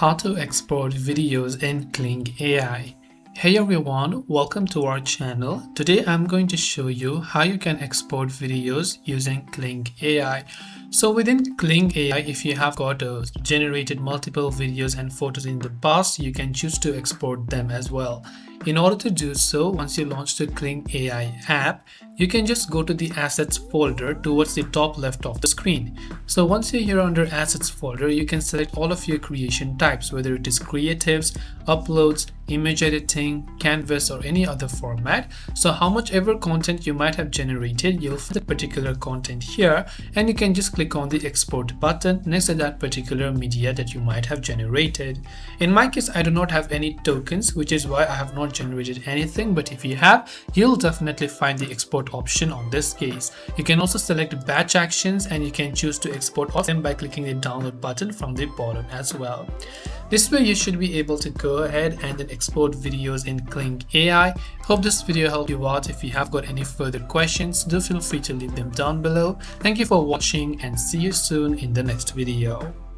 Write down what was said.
How to export videos in Kling AI. Hey everyone, welcome to our channel. Today I'm going to show you how you can export videos using Kling AI. So within Kling AI, if you have got generated multiple videos and photos in the past, you can choose to export them as well. In order to do so, once you launch the Kling AI app, you can just go to the assets folder towards the top left of the screen. So once you're here under assets folder, you can select all of your creation types, whether it is creatives, uploads, image editing, canvas, or any other format. So how much ever content you might have generated, you'll find the particular content here, and you can just click on the export button next to that particular media that you might have generated. In my case, I do not have any tokens, which is why I have not generated anything, but if you have, you'll definitely find the export option on this case. You can also select batch actions, and you can choose to export all of them by clicking the download button from the bottom as well. This way you should be able to go ahead and then export videos in Kling AI. Hope this video helped you out. If you have got any further questions, do feel free to leave them down below. Thank you for watching and see you soon in the next video.